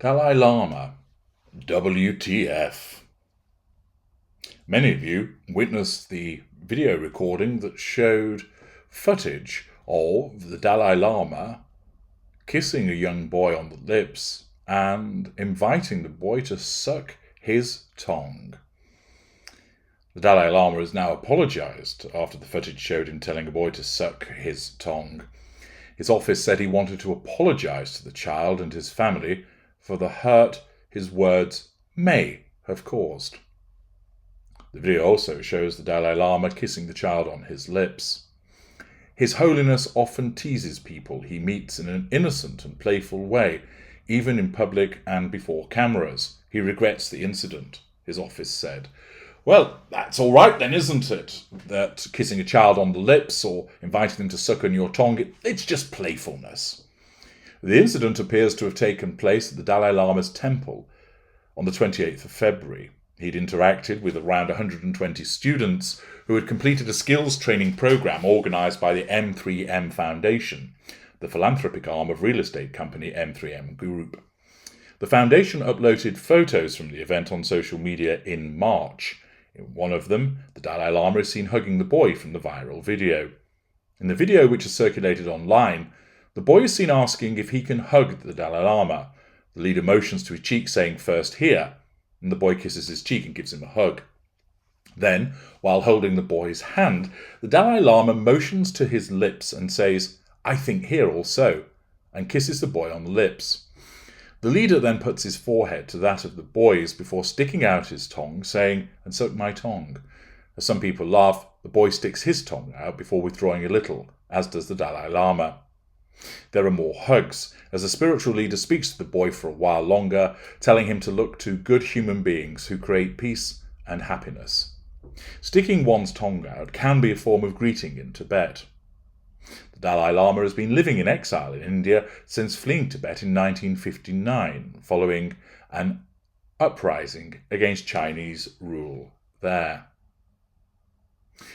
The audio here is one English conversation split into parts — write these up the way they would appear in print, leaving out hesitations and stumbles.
Dalai Lama, WTF. Many of you witnessed the video recording that showed footage of the Dalai Lama kissing a young boy on the lips and inviting the boy to suck his tongue. The Dalai Lama has now apologised after the footage showed him telling a boy to suck his tongue. His office said he wanted to apologise to the child and his family for the hurt his words may have caused. The video also shows the Dalai Lama kissing the child on his lips. His Holiness often teases people he meets in an innocent and playful way, even in public and before cameras. He regrets the incident, his office said. Well, that's all right then, isn't it? That kissing a child on the lips or inviting them to suck on your tongue, it's just playfulness. The incident appears to have taken place at the Dalai Lama's temple on the 28th of February. He'd interacted with around 120 students who had completed a skills training program organised by the M3M Foundation, the philanthropic arm of real estate company M3M Group. The foundation uploaded photos from the event on social media in March. In one of them, the Dalai Lama is seen hugging the boy from the viral video. In the video, which is circulated online, the boy is seen asking if he can hug the Dalai Lama. The leader motions to his cheek, saying, "First here," and the boy kisses his cheek and gives him a hug. Then, while holding the boy's hand, the Dalai Lama motions to his lips and says, "I think here also," and kisses the boy on the lips. The leader then puts his forehead to that of the boy's before sticking out his tongue, saying, "And suck my tongue." As some people laugh, the boy sticks his tongue out before withdrawing a little, as does the Dalai Lama. There are more hugs, as the spiritual leader speaks to the boy for a while longer, telling him to look to good human beings who create peace and happiness. Sticking one's tongue out can be a form of greeting in Tibet. The Dalai Lama has been living in exile in India since fleeing Tibet in 1959, following an uprising against Chinese rule there.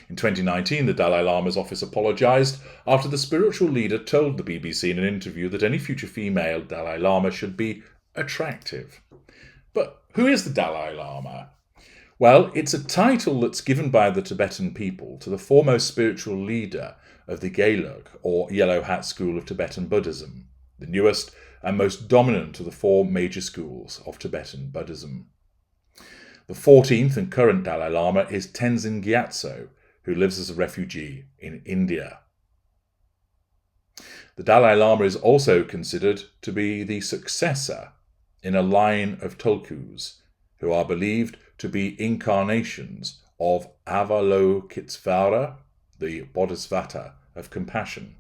In 2019, the Dalai Lama's office apologised after the spiritual leader told the BBC in an interview that any future female Dalai Lama should be attractive. But who is the Dalai Lama? Well, it's a title that's given by the Tibetan people to the foremost spiritual leader of the Gelug, or Yellow Hat school of Tibetan Buddhism, the newest and most dominant of the four major schools of Tibetan Buddhism. The 14th and current Dalai Lama is Tenzin Gyatso, who lives as a refugee in India. The Dalai Lama is also considered to be the successor in a line of Tulkus, who are believed to be incarnations of Avalokitesvara, the Bodhisattva of compassion.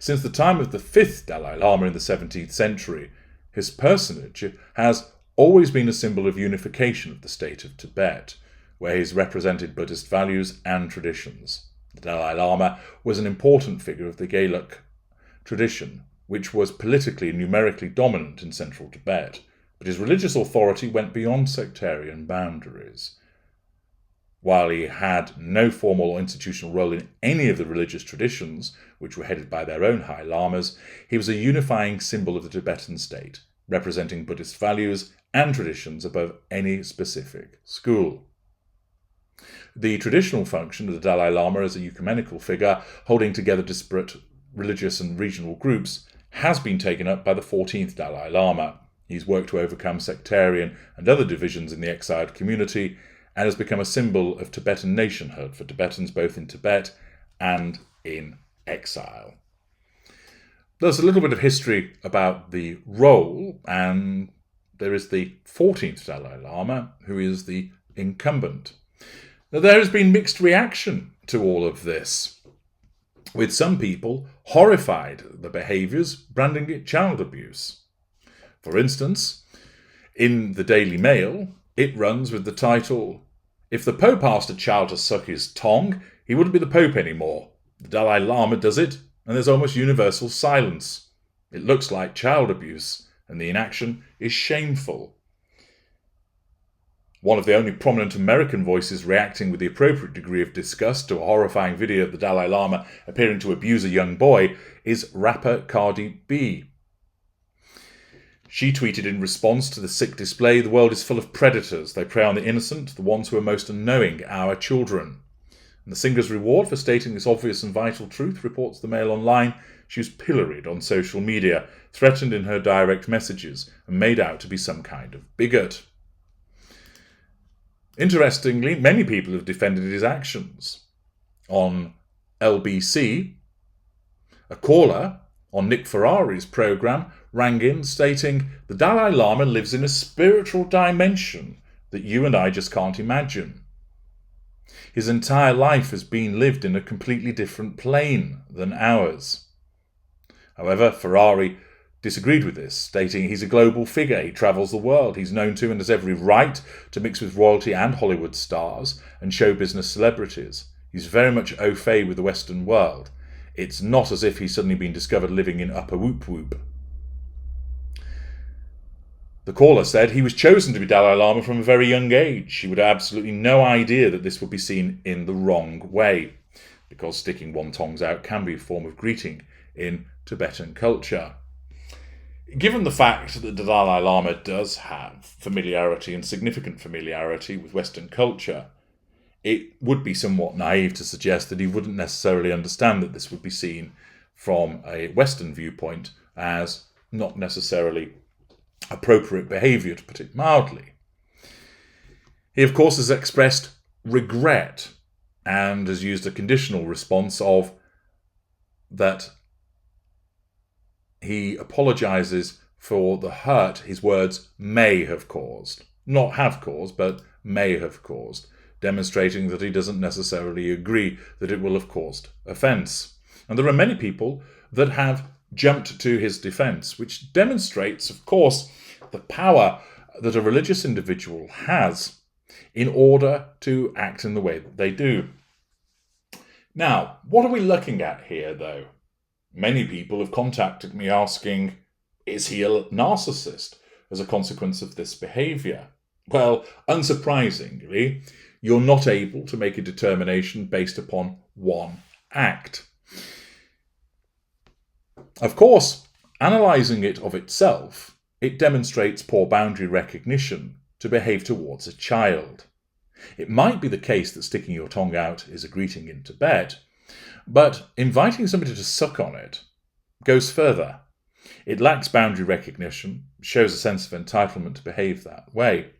Since the time of the 5th Dalai Lama in the 17th century, his personage has always been a symbol of unification of the state of Tibet, where he's represented Buddhist values and traditions. The Dalai Lama was an important figure of the Gelug tradition, which was politically and numerically dominant in central Tibet, but his religious authority went beyond sectarian boundaries. While he had no formal or institutional role in any of the religious traditions, which were headed by their own High Lamas, he was a unifying symbol of the Tibetan state, representing Buddhist values and traditions above any specific school. The traditional function of the Dalai Lama as a ecumenical figure, holding together disparate religious and regional groups, has been taken up by the 14th Dalai Lama. He's worked to overcome sectarian and other divisions in the exiled community, and has become a symbol of Tibetan nationhood for Tibetans both in Tibet and in exile. There's a little bit of history about the role, and there is the 14th Dalai Lama, who is the incumbent. Now, there has been mixed reaction to all of this, with some people horrified at the behaviours, branding it child abuse. For instance, in the Daily Mail, it runs with the title, "If the Pope asked a child to suck his tongue, he wouldn't be the Pope anymore. The Dalai Lama does it, and there's almost universal silence. It looks like child abuse, and the inaction is shameful." One of the only prominent American voices reacting with the appropriate degree of disgust to a horrifying video of the Dalai Lama appearing to abuse a young boy is rapper Cardi B. She tweeted in response to the sick display, "The world is full of predators. They prey on the innocent, the ones who are most unknowing, our children." And the singer's reward for stating this obvious and vital truth, reports the Mail Online, she was pilloried on social media, threatened in her direct messages, and made out to be some kind of bigot. Interestingly, many people have defended his actions. On LBC, a caller on Nick Ferrari's programme rang in stating, "The Dalai Lama lives in a spiritual dimension that you and I just can't imagine. His entire life has been lived in a completely different plane than ours." However, Ferrari disagreed with this, stating he's a global figure, he travels the world, he's known to and has every right to mix with royalty and Hollywood stars and show business celebrities. He's very much au fait with the Western world. It's not as if he's suddenly been discovered living in Upper Whoop Whoop. The caller said he was chosen to be Dalai Lama from a very young age. She would have absolutely no idea that this would be seen in the wrong way, because sticking one tongs out can be a form of greeting in Tibetan culture. Given the fact that the Dalai Lama does have familiarity and significant familiarity with Western culture, it would be somewhat naive to suggest that he wouldn't necessarily understand that this would be seen from a Western viewpoint as not necessarily appropriate behaviour, to put it mildly. He, of course, has expressed regret and has used a conditional response of that he apologises for the hurt his words may have caused. Not have caused, but may have caused, demonstrating that he doesn't necessarily agree that it will have caused offence. And there are many people that have jumped to his defence, which demonstrates, of course, the power that a religious individual has in order to act in the way that they do. Now, what are we looking at here, though? Many people have contacted me asking, is he a narcissist as a consequence of this behaviour? Well, unsurprisingly, you're not able to make a determination based upon one act. Of course, analysing it of itself, it demonstrates poor boundary recognition to behave towards a child. It might be the case that sticking your tongue out is a greeting in Tibet, but inviting somebody to suck on it goes further. It lacks boundary recognition, shows a sense of entitlement to behave that way.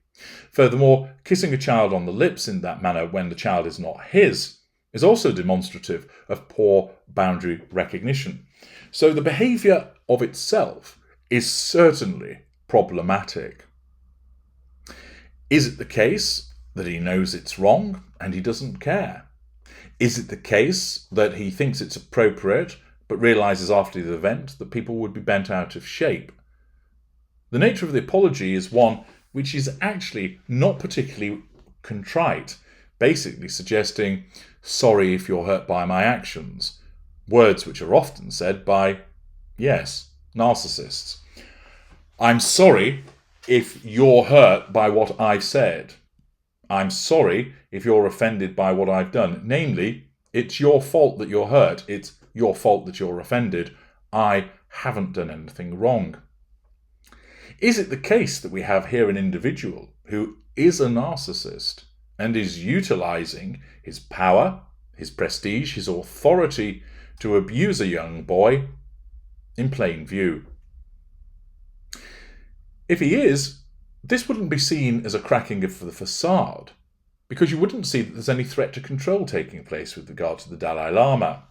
Furthermore, kissing a child on the lips in that manner when the child is not his is also demonstrative of poor boundary recognition. So the behaviour of itself is certainly problematic. Is it the case that he knows it's wrong and he doesn't care? Is it the case that he thinks it's appropriate but realises after the event that people would be bent out of shape? The nature of the apology is one which is actually not particularly contrite, basically suggesting, sorry if you're hurt by my actions, words which are often said by, yes, narcissists. I'm sorry if you're hurt by what I've said. I'm sorry if you're offended by what I've done. Namely, it's your fault that you're hurt. It's your fault that you're offended. I haven't done anything wrong. Is it the case that we have here an individual who is a narcissist and is utilising his power, his prestige, his authority to abuse a young boy in plain view? If he is, this wouldn't be seen as a cracking of the facade, because you wouldn't see that there's any threat to control taking place with regard to the Dalai Lama.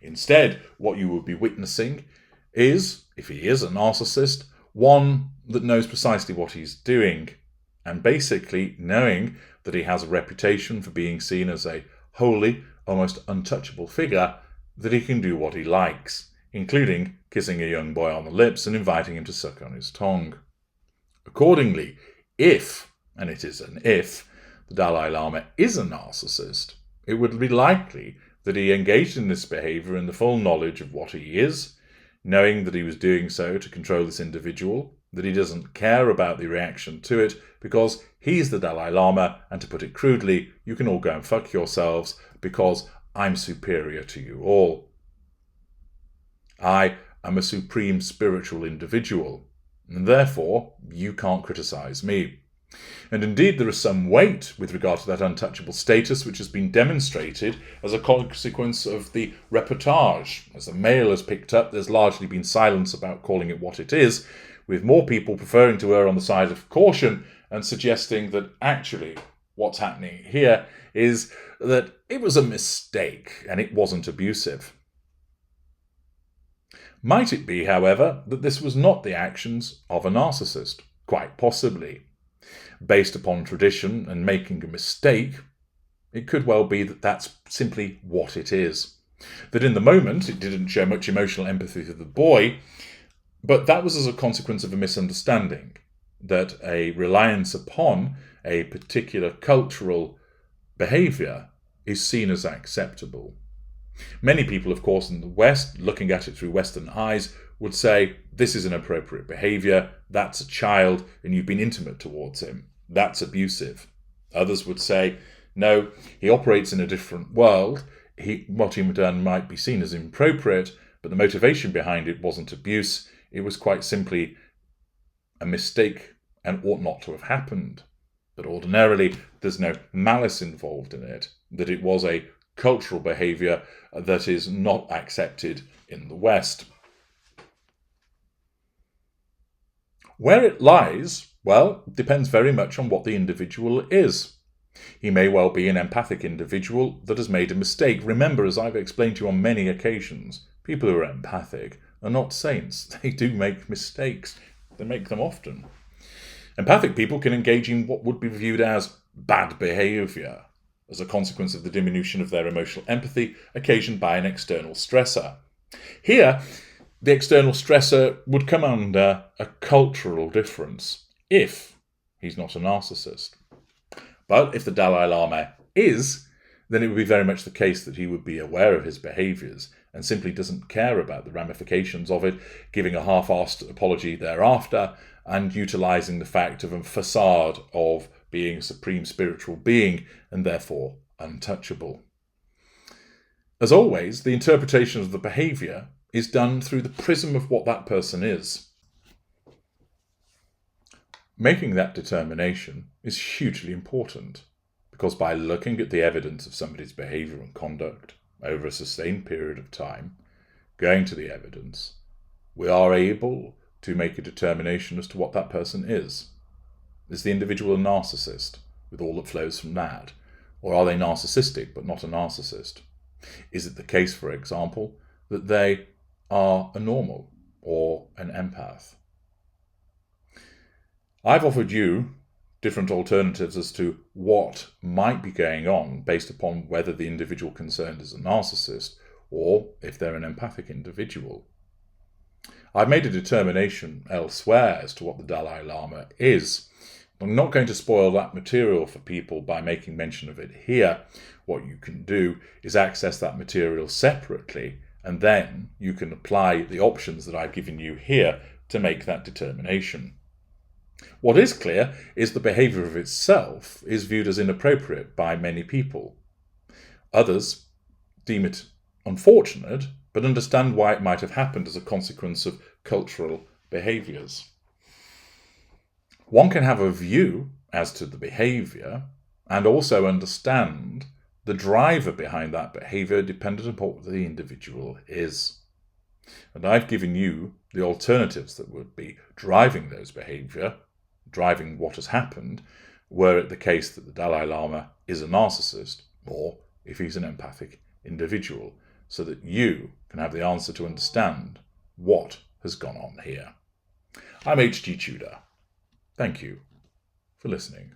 Instead, what you would be witnessing is, if he is a narcissist, one that knows precisely what he's doing, and basically knowing that he has a reputation for being seen as a holy, almost untouchable figure, that he can do what he likes, including kissing a young boy on the lips and inviting him to suck on his tongue. Accordingly, if, and it is an if, the Dalai Lama is a narcissist, it would be likely that he engaged in this behaviour in the full knowledge of what he is, knowing that he was doing so to control this individual, that he doesn't care about the reaction to it because he's the Dalai Lama, and to put it crudely, you can all go and fuck yourselves because I'm superior to you all. I am a supreme spiritual individual, and therefore you can't criticise me. And indeed there is some weight with regard to that untouchable status which has been demonstrated as a consequence of the reportage. As the Mail has picked up, there's largely been silence about calling it what it is, with more people preferring to err on the side of caution and suggesting that actually what's happening here is that it was a mistake and it wasn't abusive. Might it be, however, that this was not the actions of a narcissist? Quite possibly. Based upon tradition and making a mistake, it could well be that that's simply what it is. That in the moment it didn't show much emotional empathy to the boy, but that was as a consequence of a misunderstanding, that a reliance upon a particular cultural behaviour is seen as acceptable. Many people, of course, in the West, looking at it through Western eyes, would say, this is inappropriate behaviour, that's a child, and you've been intimate towards him. That's abusive. Others would say, no, he operates in a different world. What he done might be seen as inappropriate, but the motivation behind it wasn't abuse. It was quite simply a mistake and ought not to have happened. But ordinarily, there's no malice involved in it, that it was a cultural behaviour that is not accepted in the West. Where it lies, well, depends very much on what the individual is. He may well be an empathic individual that has made a mistake. Remember, as I've explained to you on many occasions, people who are empathic are not saints. They do make mistakes. They make them often. Empathic people can engage in what would be viewed as bad behaviour as a consequence of the diminution of their emotional empathy occasioned by an external stressor. Here, the external stressor would come under a cultural difference if he's not a narcissist. But if the Dalai Lama is, then it would be very much the case that he would be aware of his behaviours and simply doesn't care about the ramifications of it, giving a half-assed apology thereafter and utilising the fact of a facade of being a supreme spiritual being and therefore untouchable. As always, the interpretation of the behaviour is done through the prism of what that person is. Making that determination is hugely important, because by looking at the evidence of somebody's behaviour and conduct over a sustained period of time, going to the evidence, we are able to make a determination as to what that person is. Is the individual a narcissist, with all that flows from that? Or are they narcissistic but not a narcissist? Is it the case, for example, that they are a normal or an empath? I've offered you different alternatives as to what might be going on based upon whether the individual concerned is a narcissist or if they're an empathic individual. I've made a determination elsewhere as to what the Dalai Lama is. I'm not going to spoil that material for people by making mention of it here. What you can do is access that material separately, and then you can apply the options that I've given you here to make that determination. What is clear is the behaviour of itself is viewed as inappropriate by many people. Others deem it unfortunate, but understand why it might have happened as a consequence of cultural behaviours. One can have a view as to the behaviour and also understand the driver behind that behaviour dependent upon what the individual is. And I've given you the alternatives that would be driving those behaviour, driving what has happened, were it the case that the Dalai Lama is a narcissist or if he's an empathic individual, so that you can have the answer to understand what has gone on here. I'm H.G. Tudor. Thank you for listening.